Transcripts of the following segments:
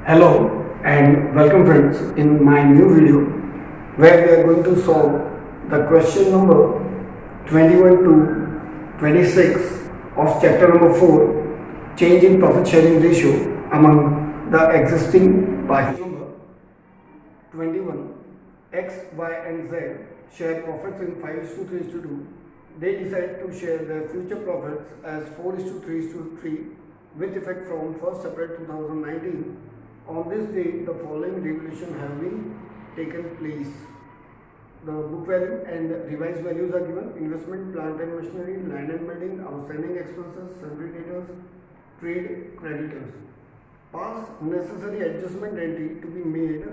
Hello and welcome friends in my new video where we are going to solve the question number 21 to 26 of chapter number 4, change in profit sharing ratio among the existing parties. Number 21, X, Y and Z share profits in 5:3:2. They decide to share their future profits as 4:3:3 with effect from 1st April 2019. On this date, the following revaluation have been taken place. The book value and revised values are given. Investment, plant and machinery, land and building, outstanding expenses, sundry debtors, trade creditors. Pass necessary adjustment entry to be made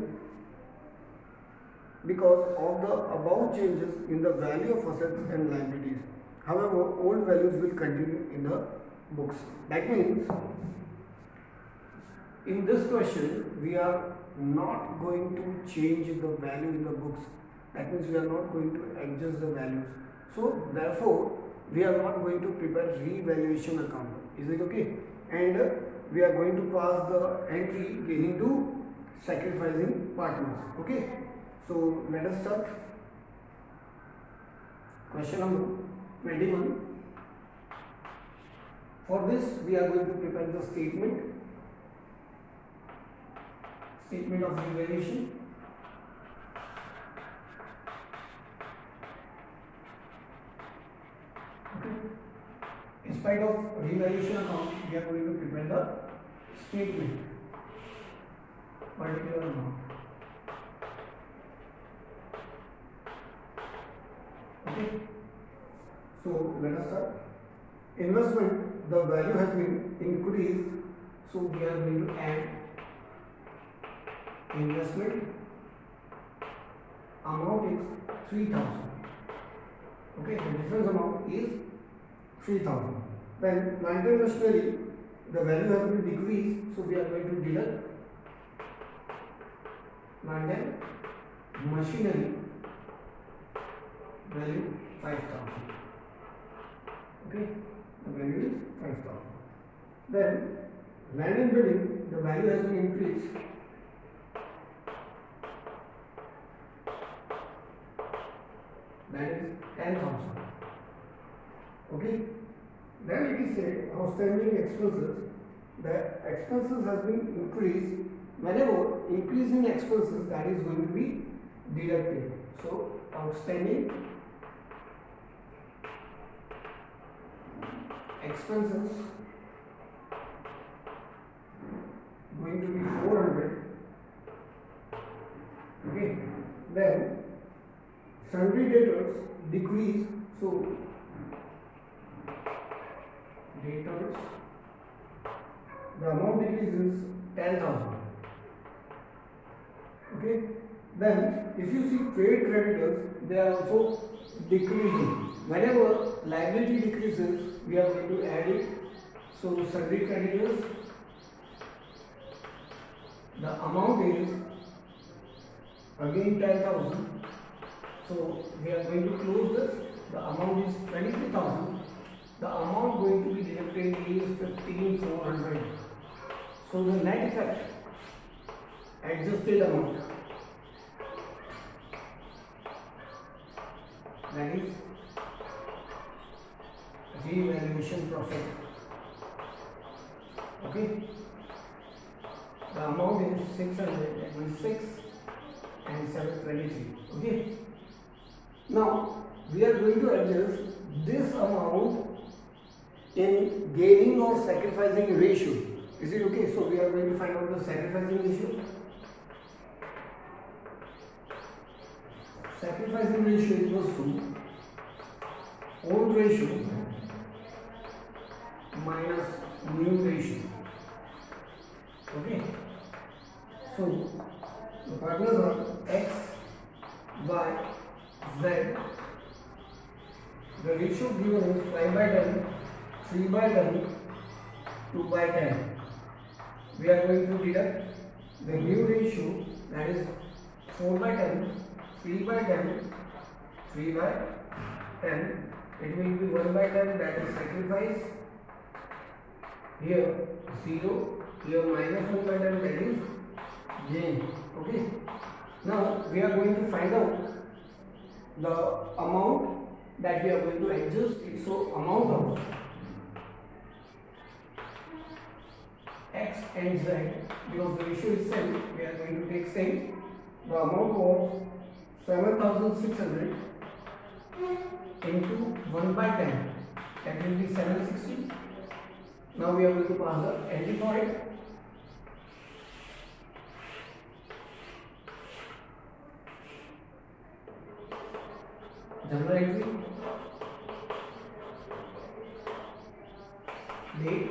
because of the above changes in the value of assets and liabilities. However, old values will continue in the books. That means in this question, we are not going to change the value in the books. That means we are not going to adjust the values. So, therefore, we are not going to prepare revaluation account. Is it okay? And we are going to pass the entry gaining to sacrificing partners. Okay? So, let us start. Question number 21. For this, we are going to prepare the statement of revaluation. Okay. In spite of revaluation account, we are going to prepare the statement, particular amount. Okay. So let us start. Investment, the value has been increased, so we are going to add investment. Amount is 3,000. Okay, the difference amount is 3,000. Then plant and machinery, the value has been decreased, so we are going to deduct plant and machinery value 5,000. Okay, the value is 5,000. Then land and building, the value has been increased. That is 10,000. Okay. Then it is said outstanding expenses. The expenses has been increased. Whenever increasing expenses, that is going to be deducted. So outstanding expenses going to be 400. Okay. Then sundry debtors decrease, so debtors, the amount decreases 10,000. Okay. Then if you see trade creditors, they are also decreasing. Whenever liability decreases, we are going to add it. So sundry creditors, the amount is again 10,000. So we are going to close this. The amount is 23,000. The amount going to be deducted is 15,400. So the net effect, adjusted amount, that is revaluation profit. Okay. The amount is 626 and 723. Okay. Now we are going to adjust this amount in gaining or sacrificing ratio. Is it okay? So we are going to find out the sacrificing ratio. Sacrificing ratio equals to old ratio minus new ratio. Okay. So the partners are X, Y, Z. The ratio given is 5/10, 3/10, 2/10. We are going to deduct the new ratio, that is 4/10, 3/10, 3/10. It will be 1/10, that is sacrifice. Here 0, here minus 1/10, that is gain. Okay. Now we are going to find out the amount that we are going to adjust it. So amount of x and z, because the ratio is same, we are going to take same. The amount was 7600 into 1 by 10, that will be 760. Now we are going to pass the entry for it. Journal entry, date,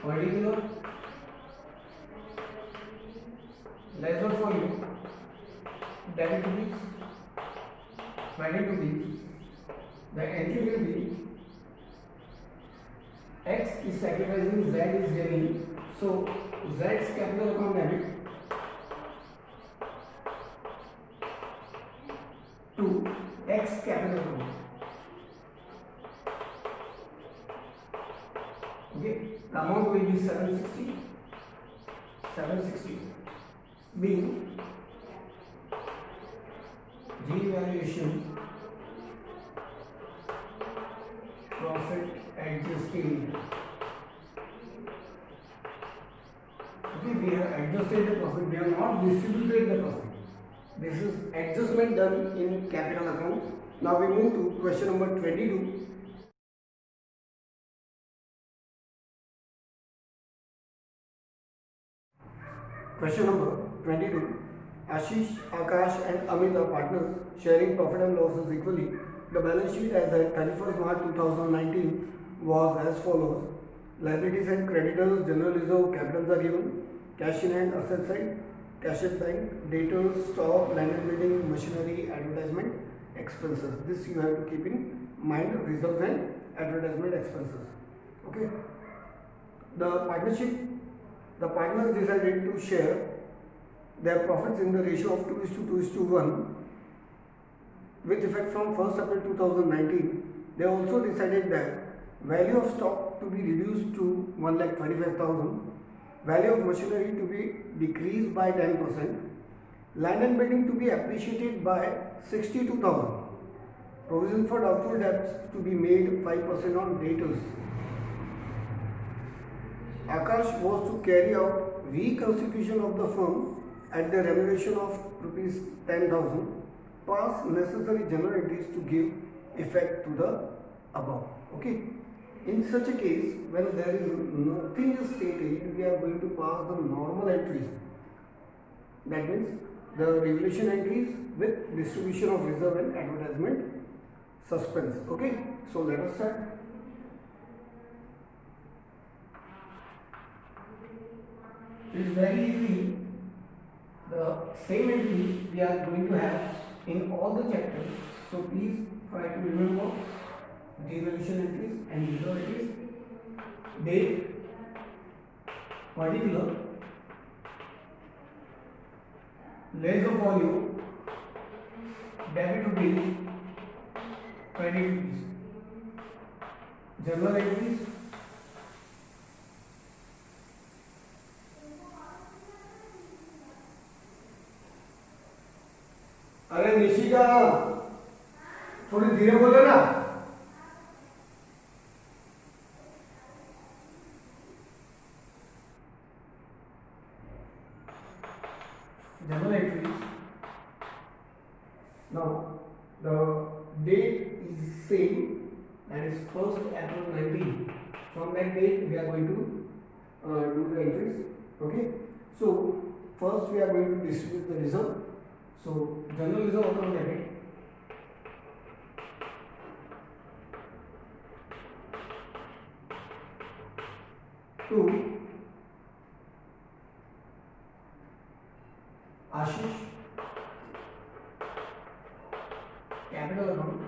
particular, leisure for you, debit rupees, credit rupees. The entry will be X is sacrificing, Z is gaining. So Z's capital account debit to X capital account. Okay, the amount will be 760. 760 being revaluation profit adjusted. Okay, we have adjusted the profit, we have not distributed the profit. This is adjustment done in capital account. Now we move to question number 22. Question number 22. Ashish, Akash and Amit are partners sharing profit and losses equally. The balance sheet as at 31st March 2019 was as follows. Liabilities and creditors, general reserve, capitals are given. Cash in hand, asset side, cash at bank, debtors, stock, land and building, machinery, advertisement, expenses. This you have to keep in mind, reserves and advertisement expenses. Okay. The partners decided to share their profits in the ratio of 2:2:1 with effect from 1st April 2019. They also decided that value of stock to be reduced to 1,25,000, value of machinery to be decreased by 10%, land and building to be appreciated by 62,000, provision for doubtful debts to be made 5% on debtors. Akash was to carry out reconstitution of the firm at the remuneration of rupees 10,000, pass necessary journal entries to give effect to the above. Okay. In such a case, when there is nothing is stated, we are going to pass the normal entries. That means the regulation entries with distribution of reserve and advertisement suspense. Okay. So let us start. It is very easy. The same entry we are going to have in all the chapters. So please try to remember devaluation entries and reserve entries, date, particular, ledger volume, debit rupees, credit rupees, journal entries, अरे निशिका थोड़ी धीरे बोलो ना. Journal entries. Now the date is same, that is 1st April 19. From that date we are going to do the entries. Okay. So first we are going to distribute the reserve. So general reserve account debit to Ashish, capital account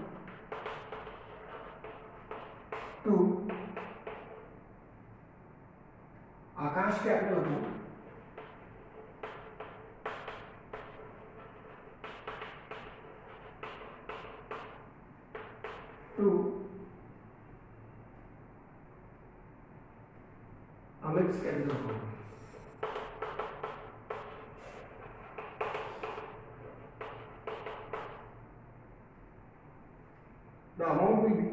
to Akash, capital account to Amit's capital account. the amount will be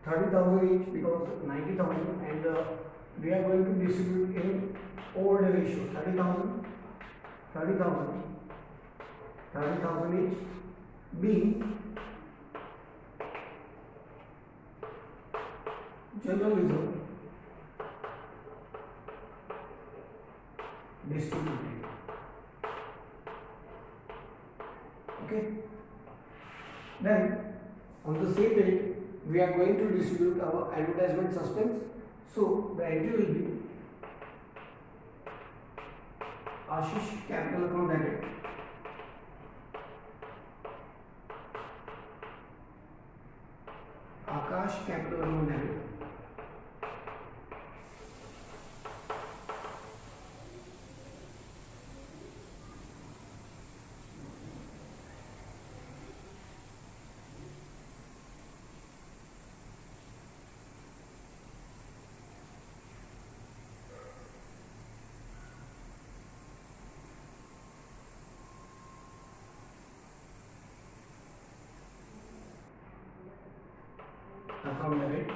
30,000 each because 90,000, and we are going to distribute in old ratio 30,000, 30,000, 30,000 each. B, general reserve distributed. Okay. Then on the same date we are going to distribute our advertisement suspense. So the entry will be Ashish capital account debit, Akash capital account debit, account debit,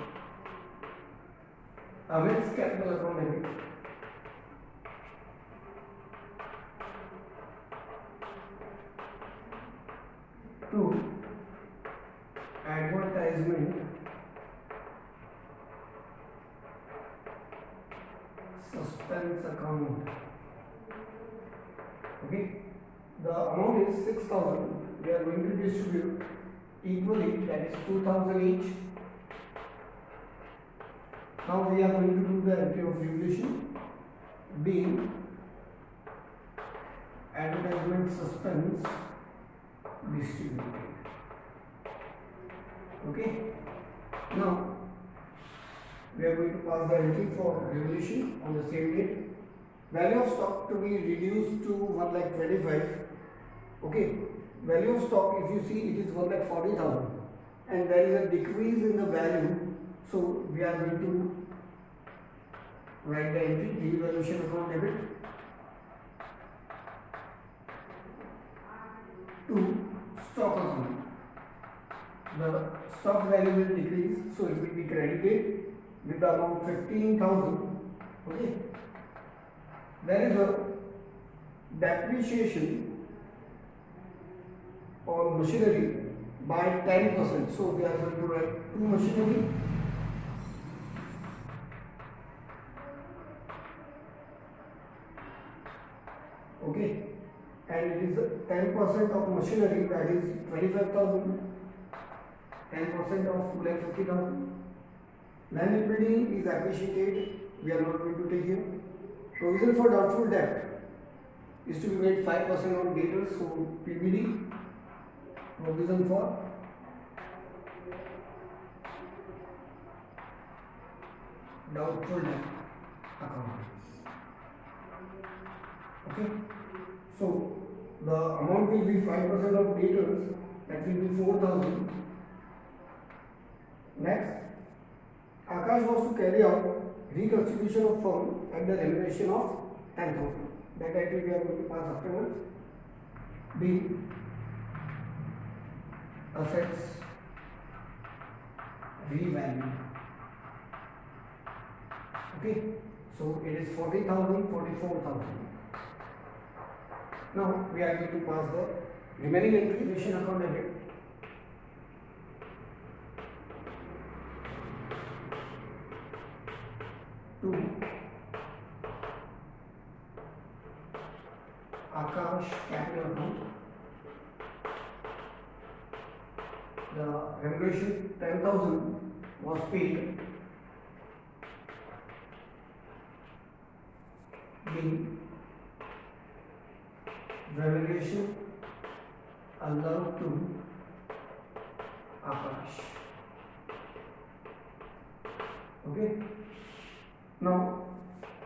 Amit's capital account debit, to advertisement suspense account. Okay, the amount is 6,000. We are going to distribute equally, that is 2,000 each. Now we are going to do the entry of revolution. B, advertisement suspense distributed. Okay. Now we are going to pass the entry for revolution on the same date. Value of stock to be reduced to 1,25,000. Okay. Value of stock, if you see, it is 1,40,000, and there is a decrease in the value. So we are going to write the entry revaluation account debit to stock account. The stock value will decrease, so it will be credited with the amount 15,000. Okay. There is a depreciation on machinery by 10%. So we are going to write to machinery okay, and it is 10% of machinery, that is 25,000, 10% of 2,50,000. Land and building is appreciated, we are not going to take here. Provision for doubtful debt is to be made 5% on debtors, so PBD, provision for doubtful debt account. Okay, so the amount will be 5% of debtors, that will be 4,000. Next, Akash was to carry out reconstitution of firm at the remuneration of 10,000. That entry we are going to pass afterwards. B, assets revalue. Okay, so it is 40,000, 44,000. Now we are going to pass the remaining entry ration account debit. To Akash capital account. The remuneration 10,000 was paid. The remuneration allowed to Akash. Okay. Now,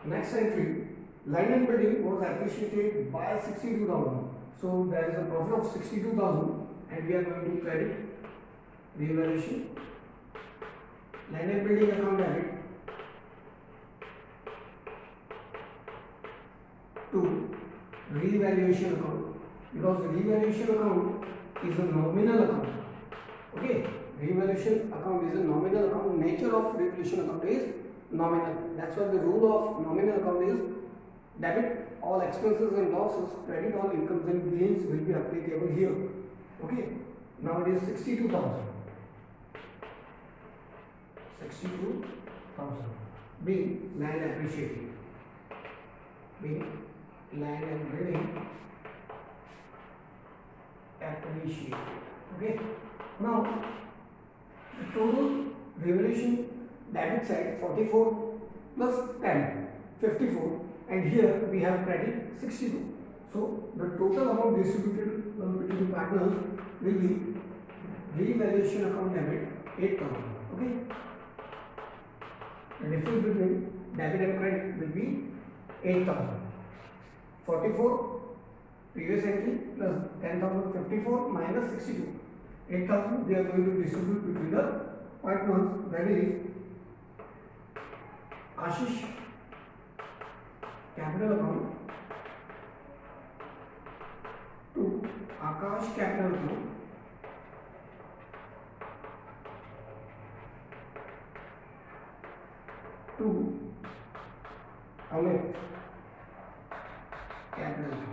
next entry, land and building was appreciated by 62,000. So there is a profit of 62,000, and we are going to credit revaluation. Land and building account debit to revaluation account, because revaluation account is a nominal account. Okay, revaluation account is a nominal account. Nature of revaluation account is nominal. That's why the rule of nominal account is debit all expenses and losses, credit all incomes and gains will be applicable here. Okay. Now it is 62,000. 62,000. B. Land appreciating. B. Land and building appreciated. Okay. Now the total revaluation debit side 44 plus 10 54, and here we have credit 62. So the total amount distributed between partners will be revaluation account debit 8,000. Okay. The difference between debit and credit will be 8,000. 44 previous entry plus 10,054 minus 62. 8,000 we are going to distribute between the partners, that is Ashish capital account to Akash capital account to Amit capital account.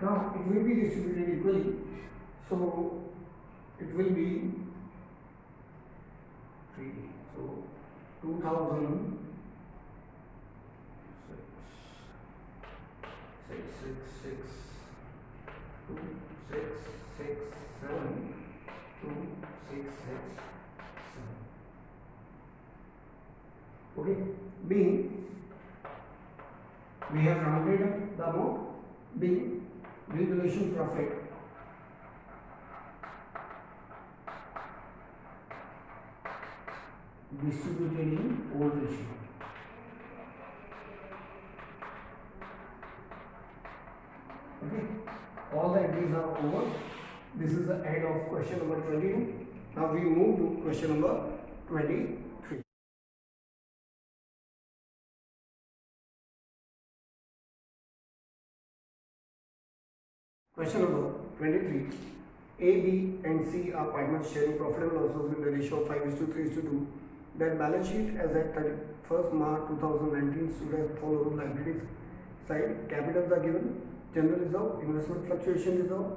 Now it will be distributed equally, so it will be 3. So 2,000 6 2 6 6 7 2 6 6 7. Okay, being we have rounded up the amount, being revaluation profit distributed in old ratio. Okay, all the entries are over. This is the end of question number 22. Now we move to question number 23. Question number 23. A, B and C are partners sharing profit and losses in the ratio of 5:3:2. That balance sheet as at 31st March 2019 stood as follows. Liabilities side, capitals are given, general reserve, investment fluctuation reserve,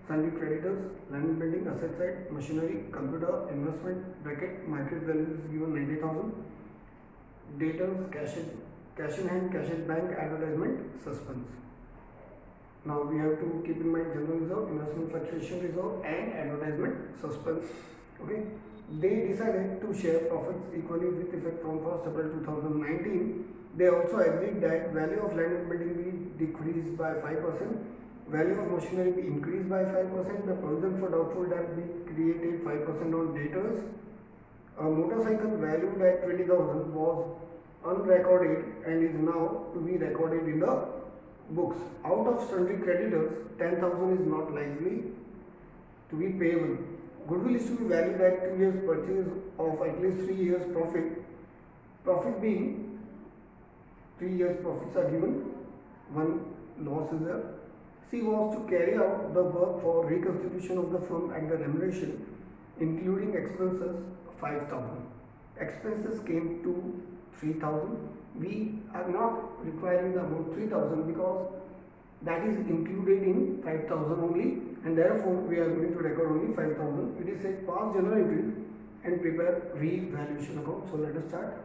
sundry creditors, land and building, asset side, machinery, computer, investment, bracket, market value is given 90,000, debtors, cash in hand, cash in bank, advertisement, suspense. Now we have to keep in mind general reserve, investment fluctuation reserve and advertisement suspense. Okay. They decided to share profits equally with effect from 1st April 2019. They also agreed that value of land and building will decrease by 5%, value of machinery will increase by 5%, the provision for doubtful debt will created 5% on debtors. A motorcycle valued at 20,000 was unrecorded and is now to be recorded in the books. Out of sundry creditors, 10,000 is not likely to be payable. Goodwill is to be valued at 2 years purchase of at least 3 years profit. Profit being 3 years profits are given, 1 loss is there. C was to carry out the work for reconstitution of the firm at the remuneration, including expenses 5,000. Expenses came to 3,000. We are not requiring the amount 3,000 because that is included in 5,000 only, and therefore we are going to record only 5,000. It is said pass journal entries and prepare revaluation account. So let us start.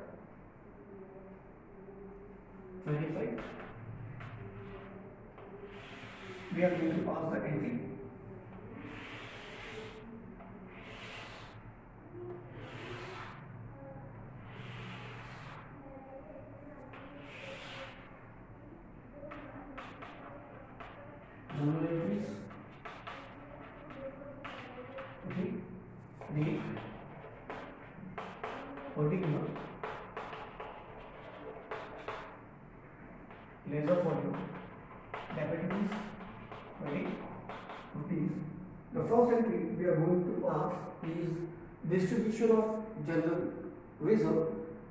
25. We are going to pass the entry. Journal entries. Okay. Date. Particular. Laser folio. Debit rupees. The first entry we are going to pass is distribution of general reserve,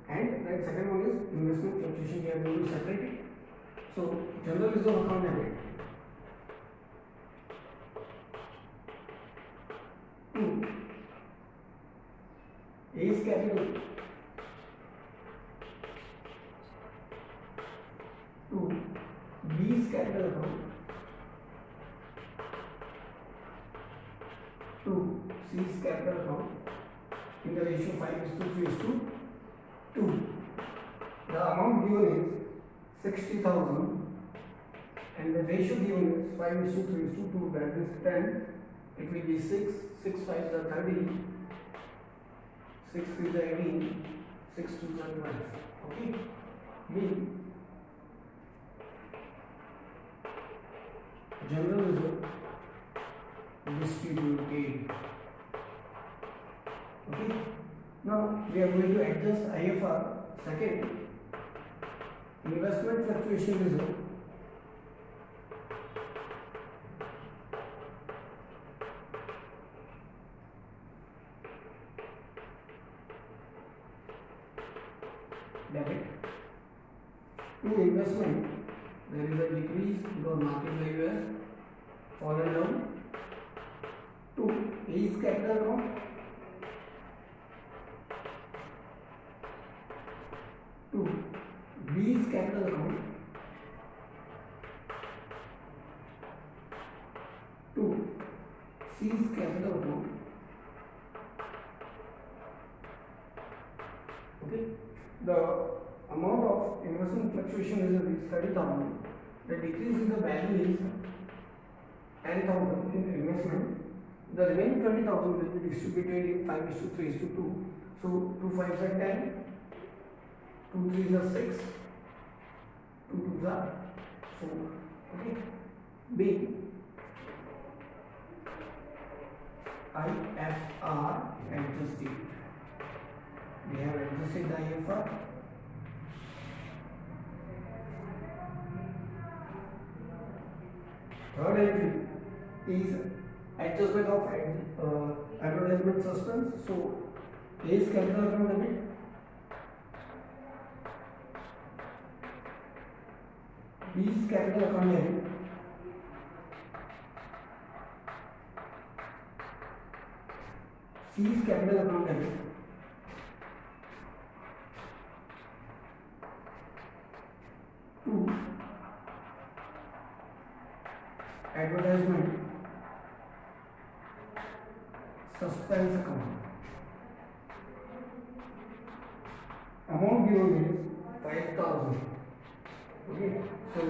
and then second one is investment fluctuation. We are going to separate it. So general reserve account debit A's capital to B's capital account to C's capital account in the ratio 5:3:2. The amount given is 60,000 and the ratio given is 5:3:2, that is 10. It will be 6, 6 5s are 30, 6 3s are 18, 6 2s are 12. Okay? B. General reserve distributed. Okay? Now we are going to adjust IFR. Second, investment fluctuation reserve. Debit. To investment, there is a decrease because market value has fallen down. To A's capital account, to B's capital account, to C's capital account. Okay, the amount of investment fluctuation reserve is 30,000. The decrease in the value is 10,000 in investment. The remaining 20,000 will be distributed in 5:3:2. So 2 5s are 10, 2 3s are 6, 2 2s are 4. Okay. B. IFR adjusted. We have adjusted the IFR. Third entry is adjustment of advertisement suspense. So A's capital account debit, B's capital account debit, C's capital account debit, to advertisement suspense account. Amount given is 5,000. Okay, so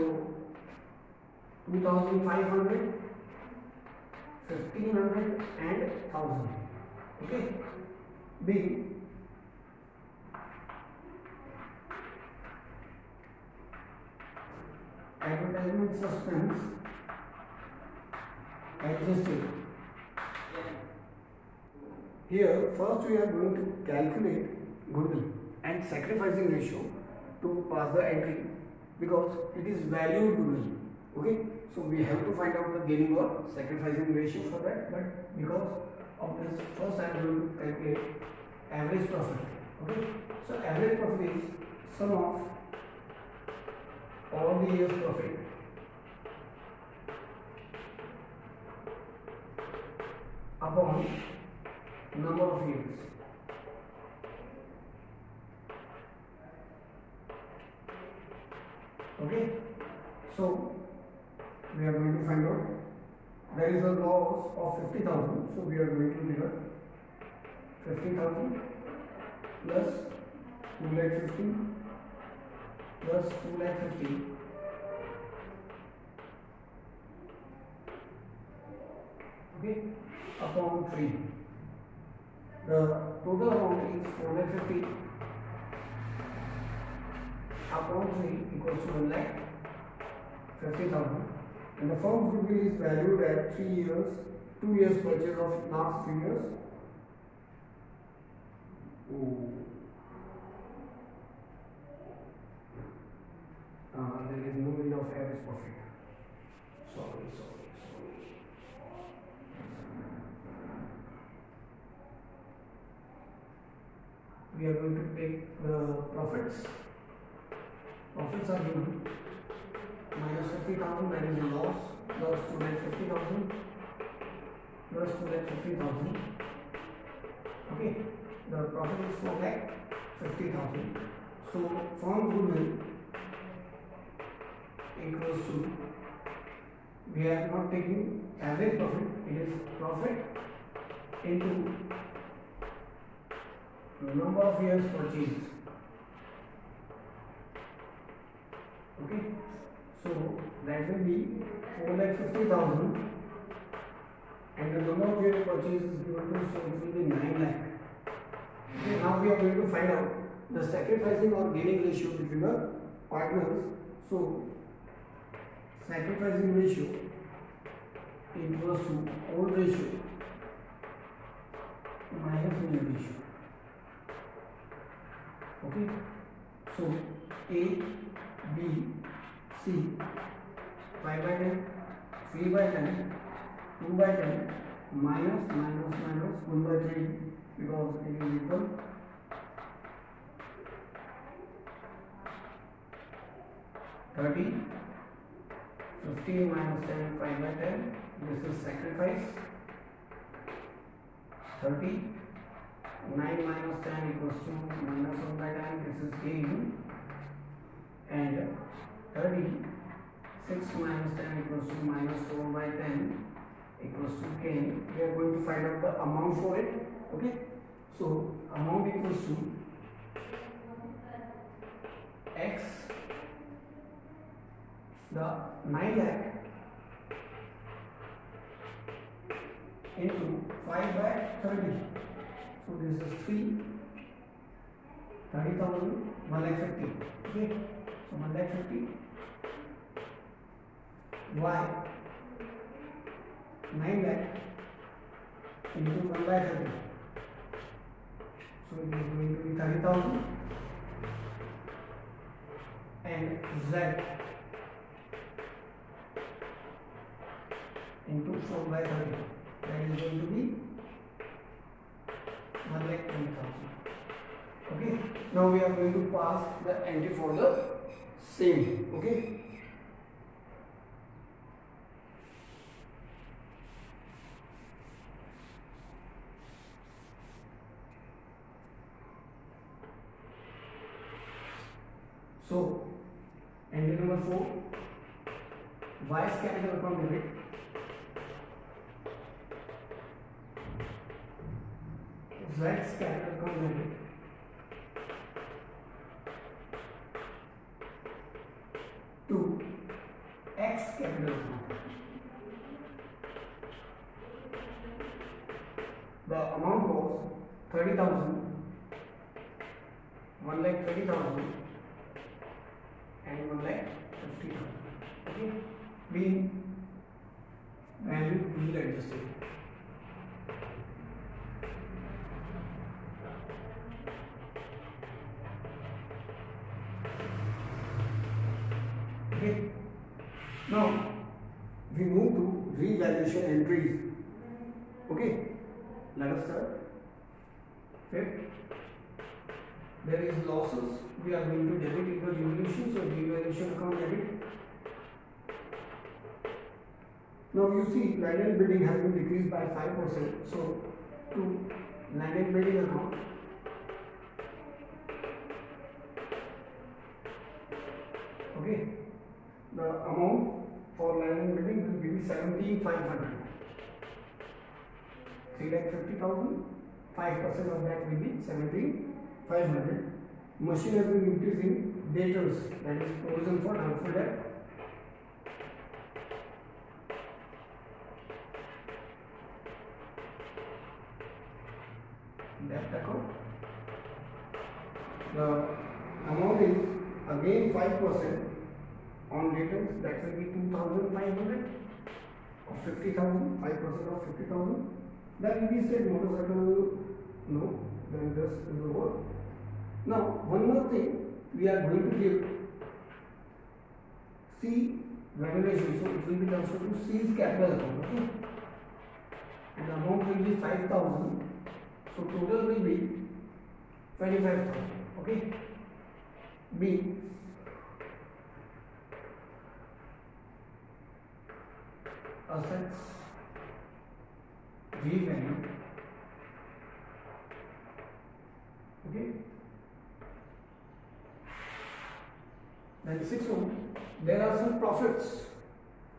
2,500, 1,500 and 1,000. Okay. B. Advertisement suspense adjusted. Here first we are going to calculate goodwill and sacrificing ratio to pass the entry because it is valued goodwill. Okay, so we have to find out the gaining or sacrificing ratio for that, but because of this first I am going to calculate average profit. Okay, so average profit is sum of all the year's profit upon number of years. Okay, so we are going to find out there is a loss of 50,000, so we are going to deduct 50,000 plus 2,50,000 plus 2,50,000 okay upon 3. The total amount is 4,50,000 upon 3 equals to 1,50,000 and the firm's goodwill is valued at 3 years, 2 years purchase of last 3 years. There is no need of average profit. Sorry. We are going to take the profits. Profits are given minus 50,000, that is a loss, plus 2,50,000 plus 2,50,000. Okay, the profit is 4,50,000. So firm goodwill equals to, we are not taking average profit, it is profit into number of years purchased. Okay, so that will be 4,50,000 and the number of years purchased is given to, so it will be 9 lakh. Okay, now we are going to find out the sacrificing or gaining ratio between the partners. So sacrificing ratio equals to old ratio minus new ratio. Okay, so A, B, C, 5 by 10, 3 by 10, 2 by 10, minus 1 by 3, because it is equal. $30, 15 minus 10, 5 by 10, this is sacrifice. 30, 9 minus 10 equals to minus 1 by 10, this is gain. And 30, 6 minus 10 equals to minus 4 by 10 equals to gain. We are going to find out the amount for it. Okay, so amount equals to X, the 9 lakh into 5 by 30. So this is 3, 30,000, 1 lakh 50. Okay, so 1 lakh 50. Y, 9 lakh into 1 by 30. So it is going to be 30,000. And Z into 4 by 30. That is going to be 1,20,000. Okay. Now we are going to pass the entry for the same. Okay. So entry number 4, Y's capital account debit. Z's capital account debit. To X capital account. The amount was 30,000, 1,30,000 and 1,50,000. Okay, being value will adjusted. Okay, now we move to revaluation entries. Okay, let us start. Fifth, there is losses. We are going to debit into revaluation, so revaluation account debit. Now you see land and building has been decreased by 5%. So to land and building account, okay, the amount for land and building will be 17,500. 3,50,000. 5% of that will be 17,500. Machine has been increased in debtors, that is provision for doubtful debt. Debt account. The amount is again 5% on debtors, that will be 2,500 of 50,000, 5% of 50,000. Then we said motorcycle, no, then this is over. Now one more thing, we are going to give C valuation, so it will be transferred to C's capital account. Okay, and the amount will be 5,000, so total will be 25,000. Okay, B, assets revalue Okay. Then 6, there are some profits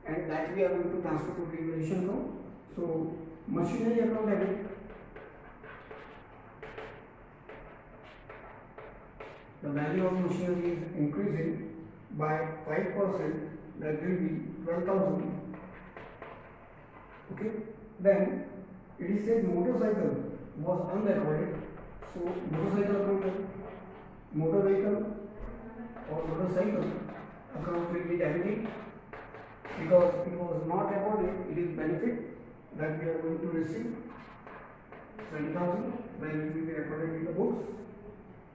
and that we are going to transfer to revaluation account. So machinery account debit, the value of machinery is increasing by 5%, that will be 12,000. Okay. Then it is said motorcycle was unrecorded, so motorcycle account, motor vehicle or motorcycle account will be debited because it was not recorded. It is benefit that we are going to receive 20,000 when it will be recorded in the books.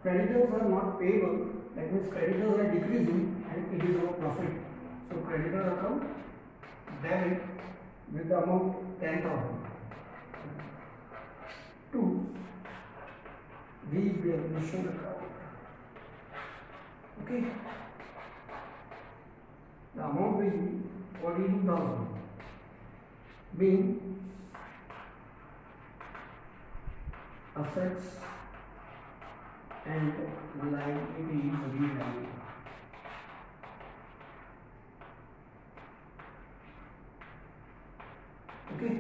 Creditors are not payable, that means creditors are decreasing and it is our profit. So creditor account debit with the amount 10,000. 2, revaluation account. Okay, the amount will be 42,000, being assets and liabilities revalued. Okay,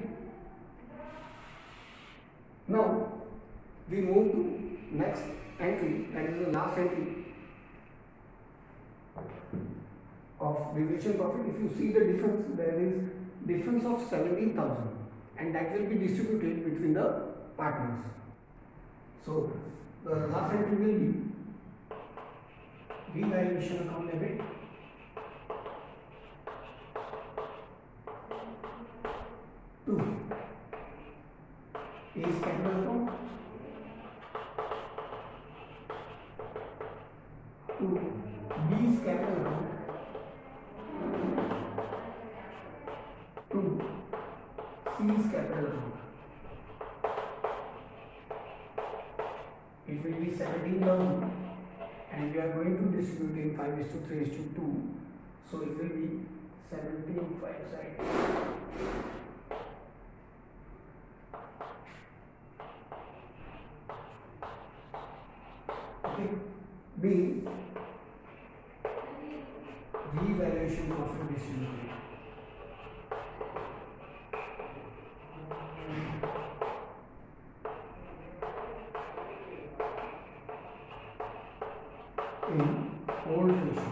now we move to next entry, that is the last entry of revaluation profit. If you see the difference, there is difference of 17,000 and that will be distributed between the partners. So the last entry will be revaluation account debit, to A's capital account, to B's capital account, to C's capital account. It will be 17,000 and we are going to distribute in 5:3:2. So it will be 17,500 side. Okay. B, revaluation profit distributed. In old ratio.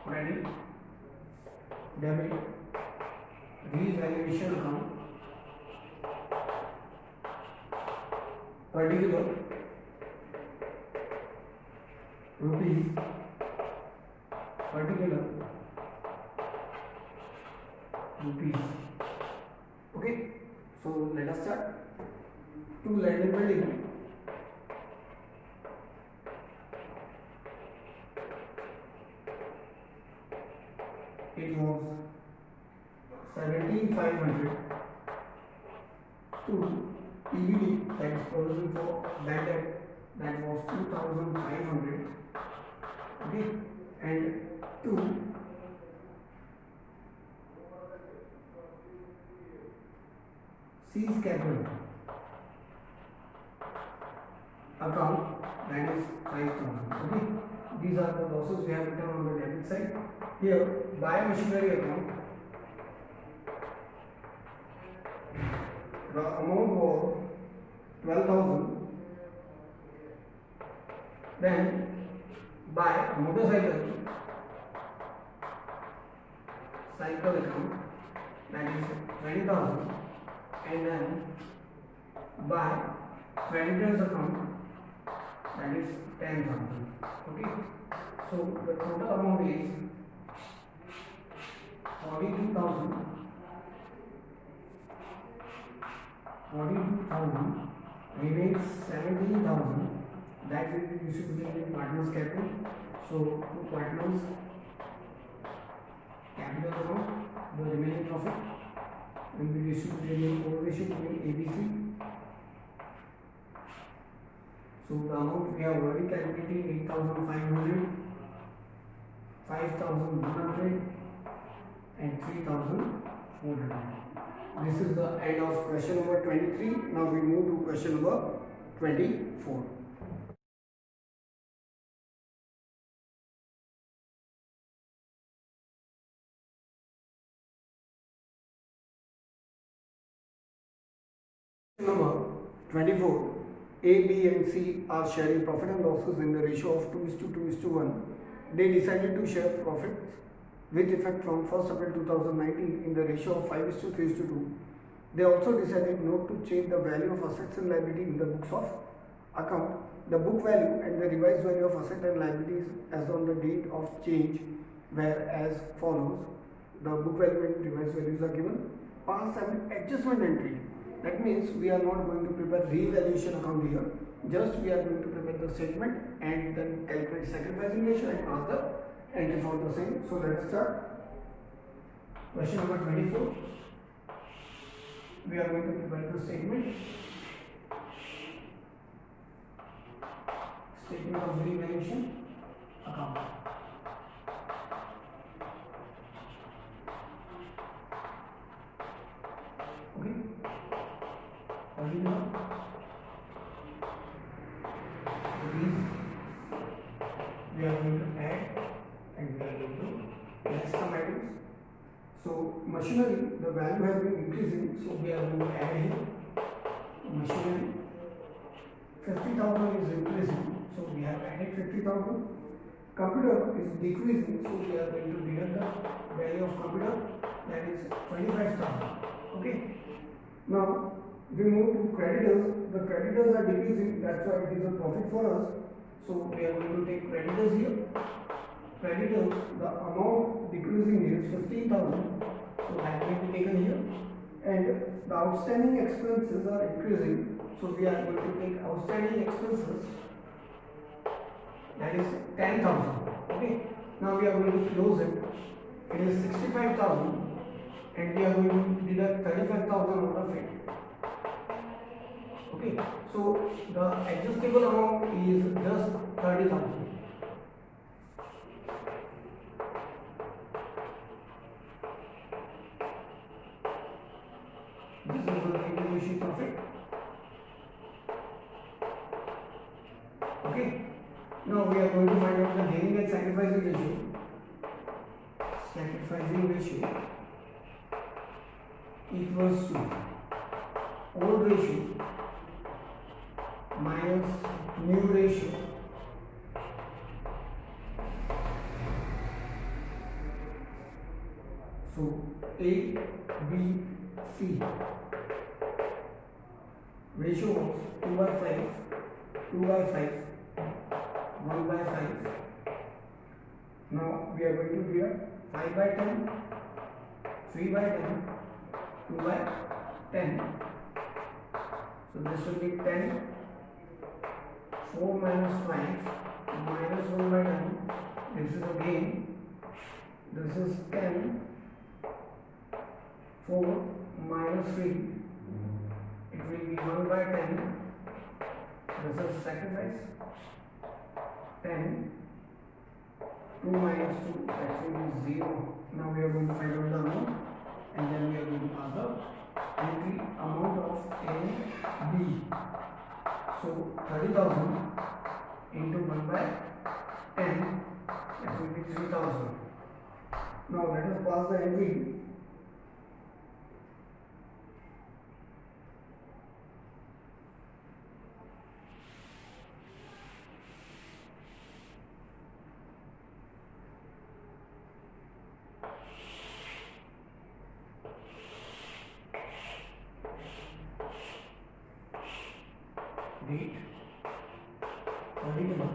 Credit, debit, revaluation account, particular, rupees, particular, rupees. Okay, so let us start. To land and building, it was 17,500. To PBD, that is provision for bad debt, that was 2,500. Okay, and to C's capital account, that is 5,000. Okay, these are the losses we have written on the debit side. Here, buy machinery account, the amount was 12,000. Then buy motorcycle cycle account, that is 20,000. And then buy creditors account, that is 10,000. Okay, so the total amount is 42,000. 42,000 remains 17,000, that will be distributed in partners capital. So to partners capital account, the remaining profit will be distributed in old ratio between ABC. So the amount we have already calculated 8,500. 5,100 and 3,400. This is the end of question number 23. Now we move to question number 24. Number 24. A, B and C are sharing profit and losses in the ratio of 2:2:1. They decided to share profits with effect from 1st April 2019 in the ratio of 5:3:2. They also decided not to change the value of assets and liability in the books of account. The book value and the revised value of assets and liabilities as on the date of change were as follows. The book value and revised values are given. Past and adjustment entry. That means we are not going to prepare revaluation account here. Just we are going to prepare the statement and then calculate sacrificing ratio and pass the entry for the same. So let us start. Question number 24. We are going to prepare the statement. Statement of revaluation account. Okay. These we are going to add and we are going to less some items. So machinery, the value has been increasing, so we are going to add here machinery. 50,000 is increasing, so we have added 50,000. Computer is decreasing, so we are going to deduct the value of computer, that is 25,000. Okay. Now we move to creditors. The creditors are decreasing, that's why it is a profit for us. So we are going to take creditors here. Creditors, the amount decreasing is 15,000. So that will be taken here. And the outstanding expenses are increasing. So we are going to take outstanding expenses, that is 10,000. Okay. Now we are going to close it. It is 65,000 and we are going to deduct 35,000 out of it. Okay, so the adjustable amount is just 30,000. This is the revaluation profit. Okay, now we are going to find out the gaining and sacrificing ratio. Sacrificing ratio equals to old ratio minus new ratio so A, B, C ratio was 2/5, 2/5, 1/5. Now we are going to do 5/10, 3/10, 2/10. So this will be 10. 4 minus 5 minus 1/10. This is again, this is 10. 4 minus 3, it will be 1/10. This is sacrifice. 10. 2 minus 2, that will be 0. Now we are going to find out the amount and then we are going to pass the entry amount of A, B. So 30,000 into 1/10, that will be 3,000. Now let us pass the entry. Date, original,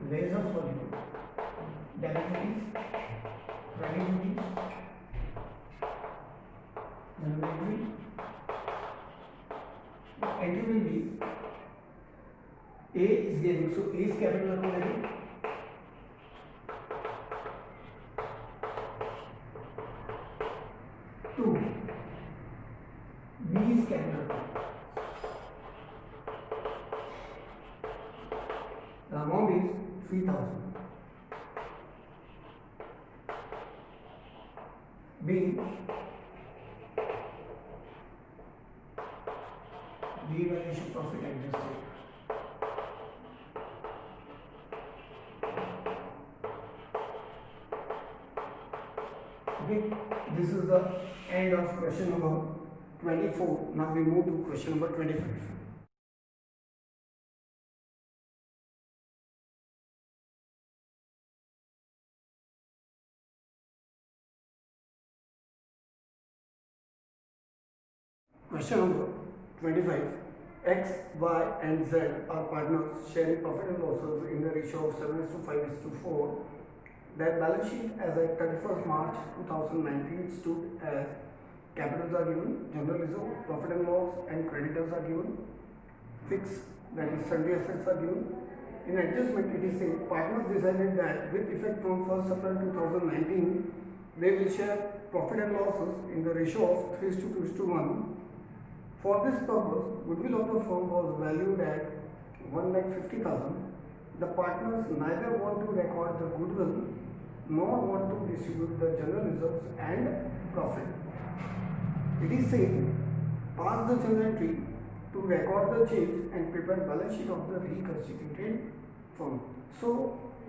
lasers for you, deliveries, credit duties, entry. Entry will be A is given, so A is capital letter. Two, B is capital. The amount is 3,000. B, revaluation profit adjusted. Okay, this is the end of question number 24. Now we move to question number 25. Question number 25. X, Y and Z are partners sharing profit and losses in the ratio of 7:5:4. Their balance sheet as at 31st March 2019 stood as capitals are given, general reserve, profit and loss and creditors are given, fixed, that is sundry assets are given. In adjustment, it is said partners decided that with effect from 1st April 2019, they will share profit and losses in the ratio of 3:1. For this purpose, goodwill of the firm was valued at 1,50,000. The partners neither want to record the goodwill nor want to distribute the general reserves and profit. It is said, pass the journal entry to record the change and prepare balance sheet of the reconstituted firm. So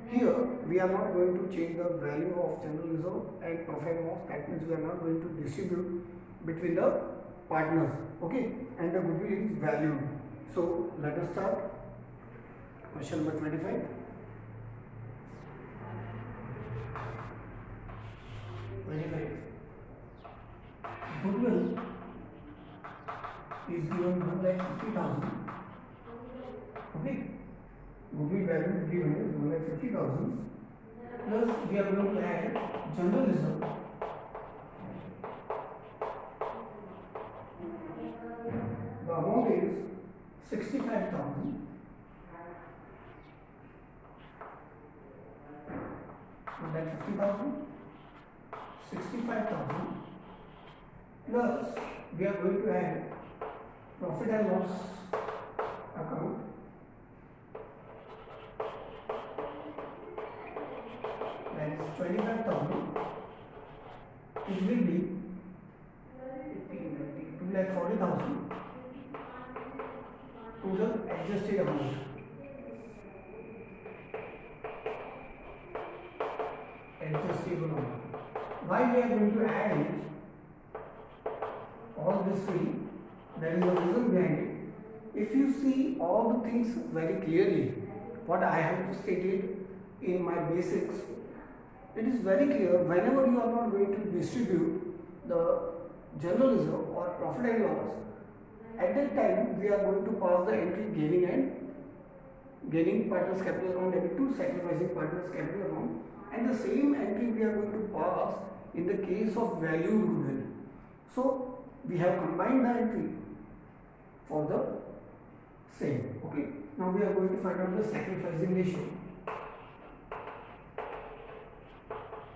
here we are not going to change the value of general reserve and profit and loss. That means we are not going to distribute between the partners. Okay, and the goodwill is valued. So let us start. Question number 25. Goodwill is given 1,50,000. Okay, goodwill value given is 1,50,000. Plus we are going to add general reserve. The amount is 65,000. That 50,000, 65,000 plus we are going to add profit and loss account, that is 25,000. It will be 2,40,000 to the adjusted amount. Adjustable amount. Why we are going to add it? All this three, there is a reason behind it. If you see all the things very clearly, what I have stated in my basics, it is very clear. Whenever you are not going to distribute the general reserve or profit and loss, at that time we are going to pass the entry gaining partners capital account debit to sacrificing partners capital account, and the same entry we are going to pass in the case of valued goodwill. So we have combined the entry for the same. Okay, now we are going to find out the sacrificing ratio,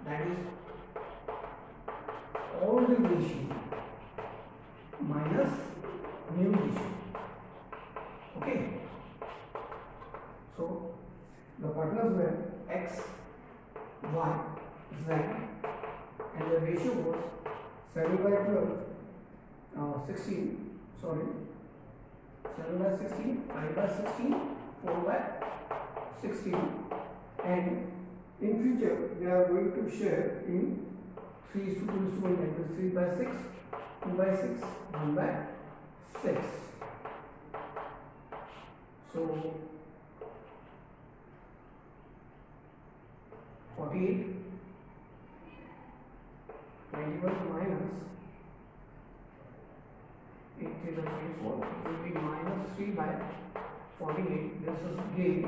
that is old ratio minus new ratio. Okay, so the partners were X, Y, Z, and the ratio was 7/12, 16, sorry, 7/16, 5/16, 4/16, and in future we are going to share in 3:2:1, that is 3/6, 2/6, 1/6. So 48, 21 minus 8/24, it will be minus 3/48. This is gain.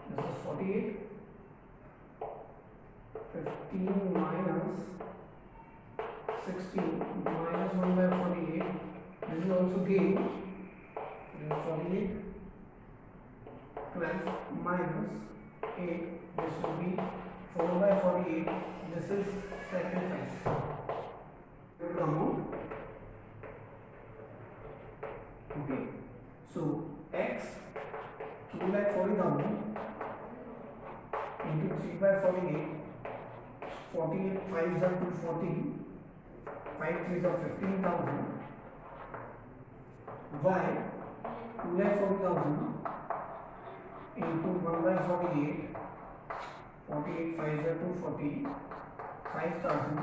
This is 48. 15 minus 16 minus 1/48. This is also gain. This is 48. 12 minus 8. This will be 4/48. This is sacrifice. Amount. Okay. So X 2,40,000 6 by 48, 48 5s are to 40, 5 3s are 15,000, y 2,40,000 into 1 by 48, 48 5s are to 40, 5,000,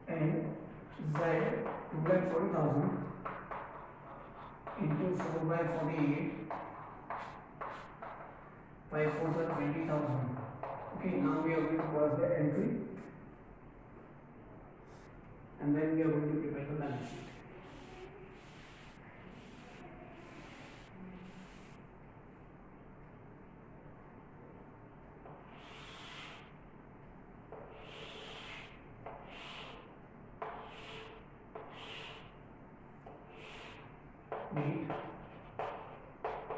and z 2,40,000 into 4 by 48, 5 4s are 20,000. Okay, now we are going to pass the entry and then we are going to prepare the balance sheet. Date,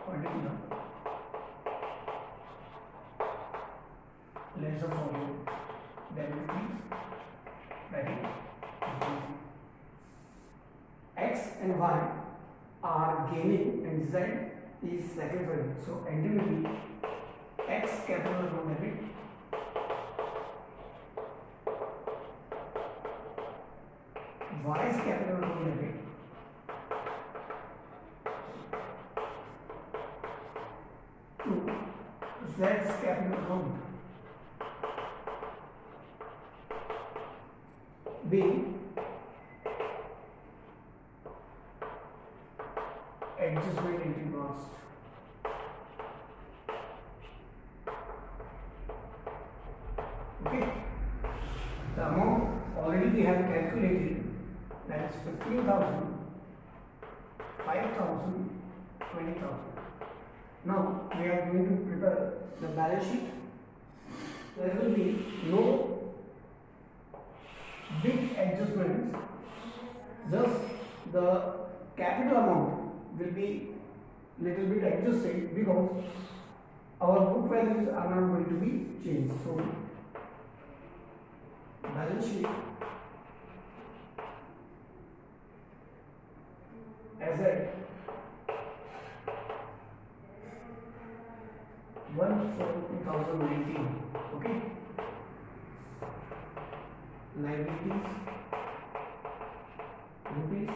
particular, less of volume, debit fees, credit, x and y are gaining and z is sacrificing. So entry will be x capital account debit, y's capital account debit, to z's capital account being adjustment into cost. Okay, the amount already we have calculated, that is 15,000, 5,000, 20,000. Now we are going to prepare the balance sheet. There will be no big adjustments, just the capital amount will be little bit adjusted because our book values are not going to be changed. So balance sheet asset 1/4/2019. Okay, liabilities rupees,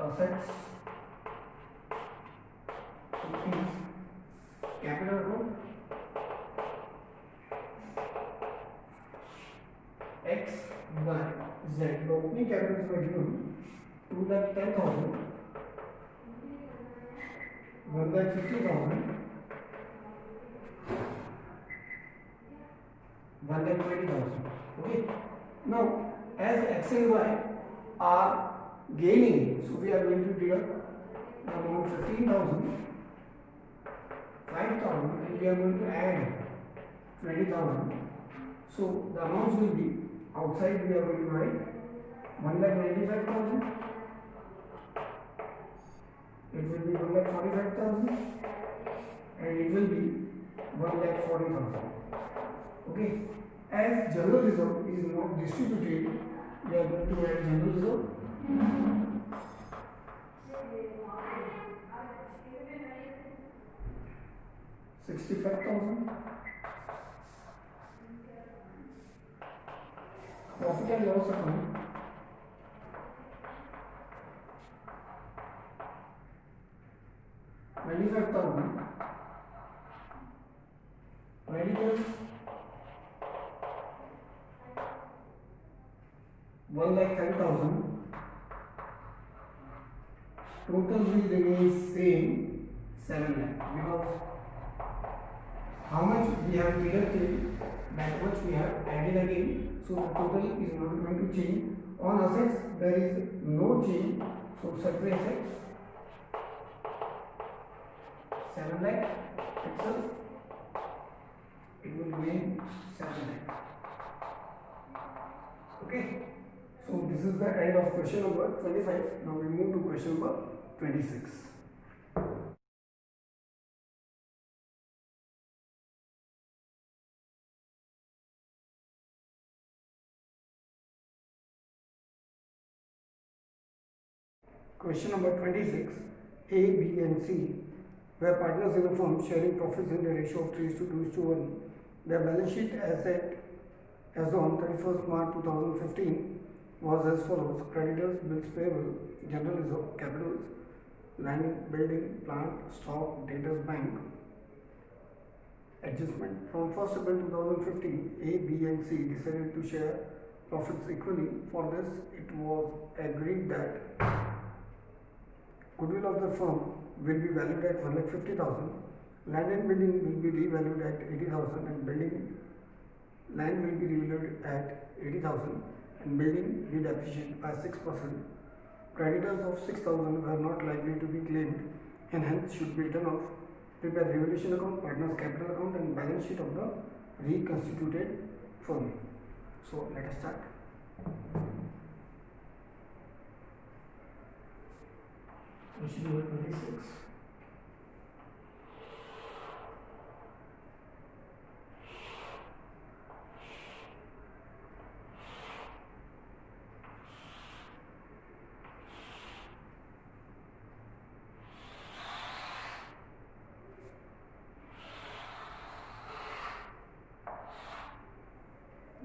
assets rupees, capital account x, y, z. The opening capitals were given 2,10,000, 1,50,000, 1,20,000. Okay. Now, as x and y are gaining, so we are going to deduct the amount 15,000, 5,000, and we are going to add 20,000. So the amounts will be outside. We are going to write 1,95,000. It will be 1,45,000, and it will be 1,40,000. Okay. As general reserve is not distributed, we are going to add general reserve. $65,000. Profit and loss account. $25,000. Creditors 1,10,000. Total will remain same 7 lakh because how much we have deducted, that much we have added again. So the total is not going to change. On assets there is no change. So surplus assets 7 lakh itself. It will remain 7 lakh. Okay. So this is the end of question number 25. Now we move to question number 26. Question number 26. A, B and C were partners in a firm sharing profits in the ratio of 3:2:1. Their balance sheet as on 31st March 2015 was as follows: creditors, bills payable, general reserve, capitals, land, building, plant, stock, debtors, bank. Adjustment. From 1st April 2015, A, B and C decided to share profits equally. For this, it was agreed that goodwill of the firm will be valued at 1,50,000, land and building will be revalued at 80,000, and land will be revalued at 80,000, and building be depreciated by 6%. Creditors of 6,000 were not likely to be claimed and hence should be written off. Prepare revaluation account, partners capital account and balance sheet of the reconstituted firm. So let us start. Question number 26.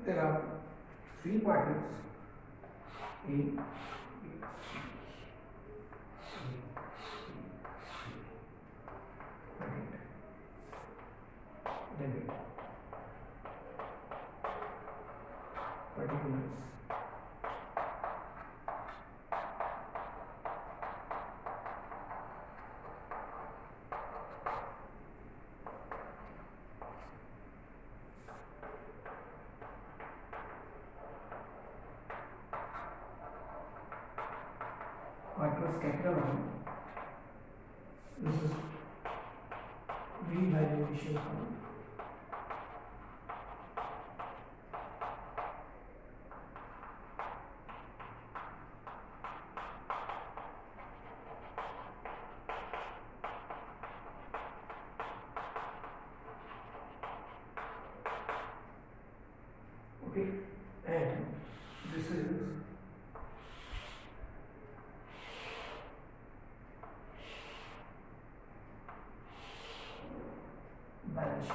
There are three partners A, B, C, credit, debit, particulars, partners capital account. This is revaluation account. Okay, and this is balance sheet.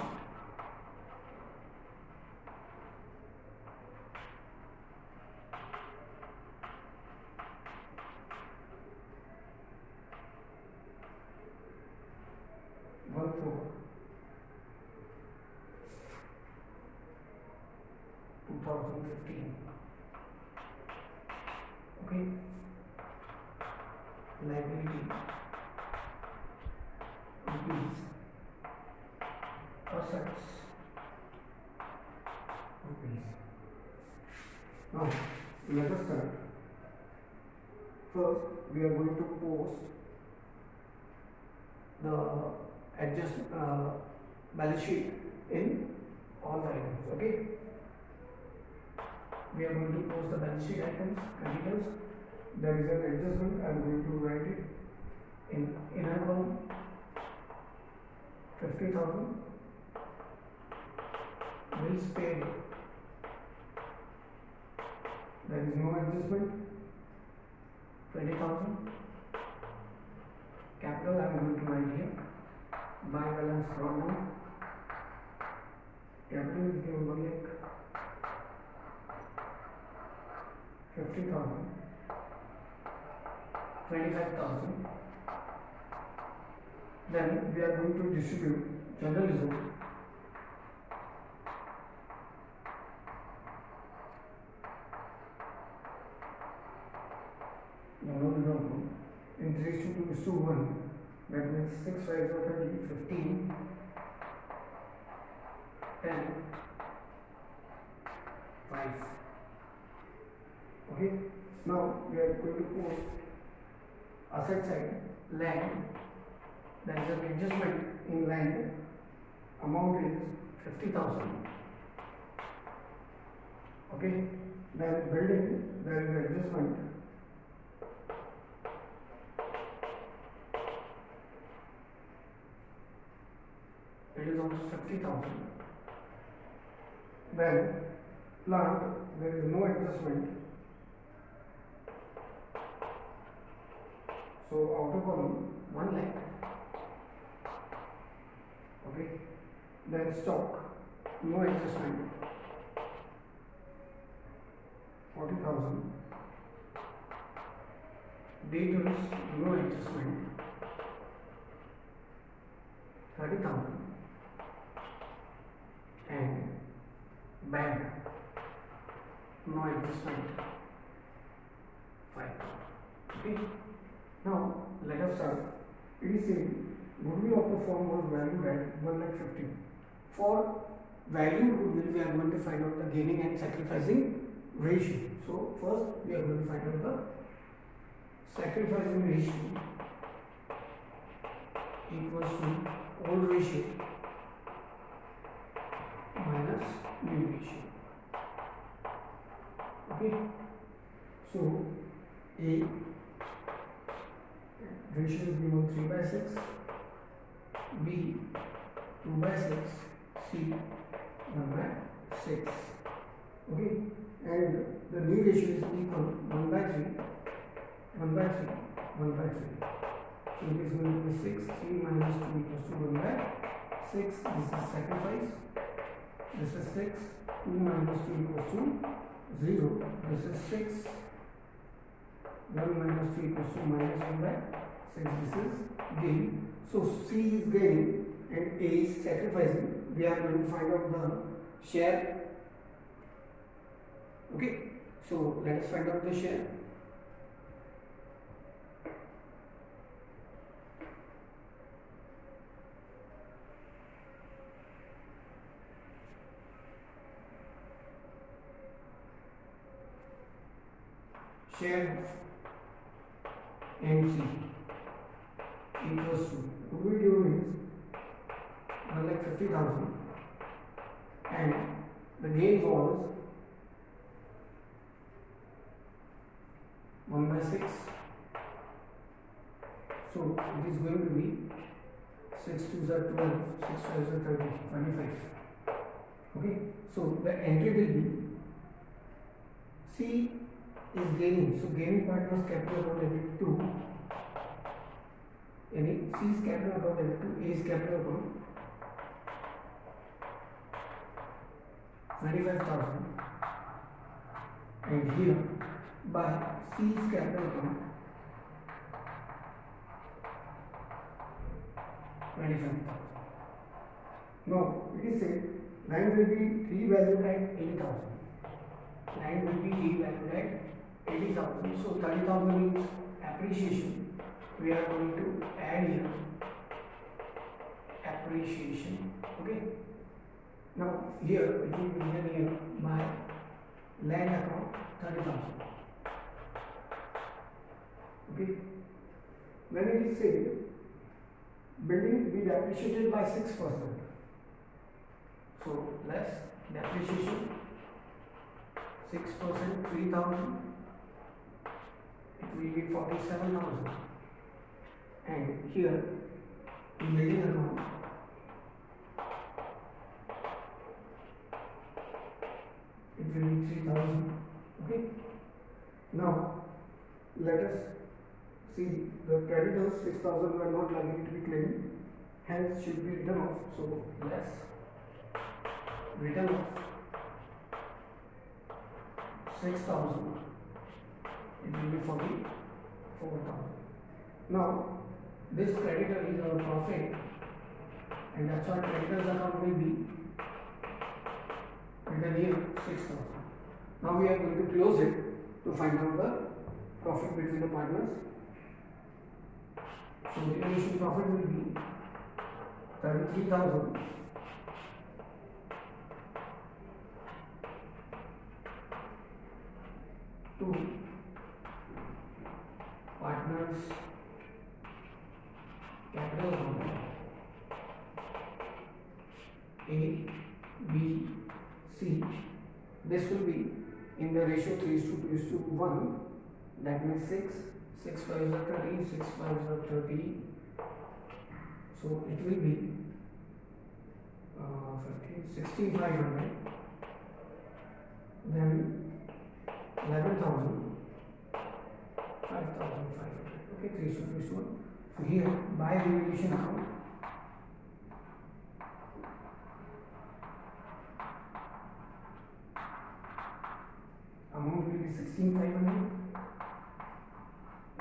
One four 2015. Okay, liability rupees, assets rupees. Now let us start. First, we are going to post the balance sheet in all the items. Okay, we are going to post the balance sheet items, creditors. There is an adjustment. I am going to write it in inner column 50,000. Bills paid. There is no adjustment. 20,000. Capital I am going to write here. Bank balance drawdown. Capital is given 1 lakh. 50,000. 25,000. Then we are going to distribute general reserve. General reserve in 3:2:1. That means 6 5s are 30, 15, 10, 5. Okay, now we are going to post asset side, land. There is an adjustment in land. Amount is 50,000. Okay, then building, there is an adjustment. It is also 50,000. Then plant, there is no adjustment. So outer column 1 lakh. Okay. Then stock no adjustment, 40,000. Debtors, no adjustment, 30,000. And bank, no adjustment, 5,000. Okay. Now let us start. It is saying goodwill of the firm was valued at 1,50,000. For value goodwill, we are going to find out the gaining and sacrificing ratio. So first we are going to find out the sacrificing ratio equals to old ratio minus new ratio. Okay. So A ratio is given 3/6, B 2/6, C 1/6. Okay, and the new ratio is equal 1/3, 1/3, 1/3. So it is going to be 6. 3 minus 2 equals to 1/6. This is sacrifice. This is 6. 2 minus 2 equals to 0. This is 6. 1 minus 2 equals to minus 1/6. This is gain. So C is gaining and A is sacrificing. We are going to find out the share. Okay. So let us find out the share. Share of MC equals to, we do is 1,50,000 and the gain was 1/6. So it is going to be 6 2s are 12, 6 5s are 30, 25. Okay, so the entry will be C is gaining. So gaining partner's capital account debit to C is capital account debit to A is capital account 25,000 and here by C is capital account 25,000. Now it is said line will be revalued at 80,000. Line will be revalued at 80,000. So 30,000 is appreciation. We are going to add here appreciation. Okay. Now here it will be written here by land account 30,000. Okay. When it is said building be depreciated by 6%. So less depreciation 6%, 3,000. It will be 47,000. And here in building account it will be 3,000. Okay. Now let us see the creditors 6,000 were not likely to be claimed, hence should be written off. So less written off 6,000. It will be 44,000. Now this creditor is our profit, and that's why creditor's account will be written here 6,000. Now we are going to close it to find out the profit between the partners. So the initial profit will be 33,000 to partners capital account A, B, C. This will be in the ratio 3:2:1. That means 6. 6 5s are 30. 6 5s are 30. So it will be 16,500. Then 11,000. 5,500. Okay, 3:1. So here by revaluation account 16,500,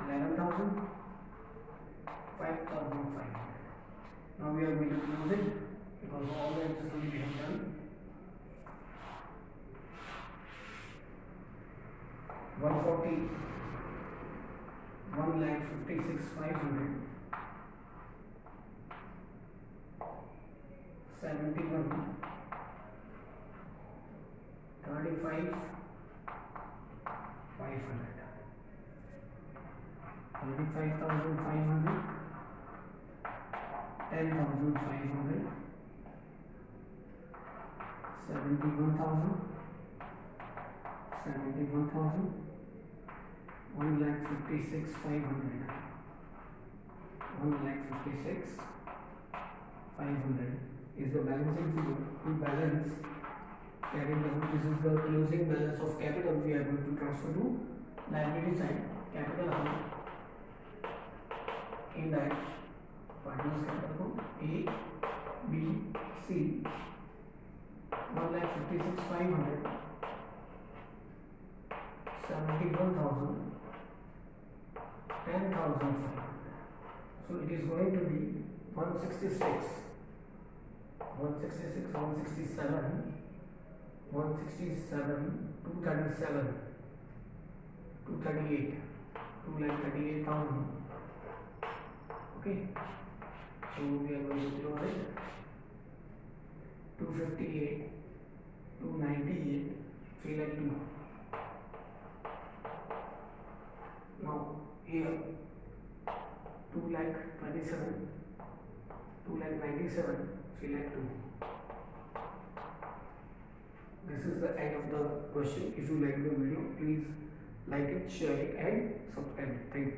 11,000, 5,500. Now we are going to close it because all the adjustments we have done. 140, 1,56,500, 71, 35,500, 35,500, 10,500, 71,000, 71,000, 1,56,500, 1,56,500 is the balancing figure to balance carried down. This is the closing balance of capital we are going to transfer to liability side. Capital account in that partners capital account A, B, C, 1,56,500, 71,000, 10,500. So it is going to be 166, 166, 167, 167, 237, 238, 2,38,000. Okay, so we are going to close it. 258, 298, 3,02. Now here 2,27, 2,97, 3,02. This is the end of the question. If you like the video, please like it, share it and subscribe it. Thank you.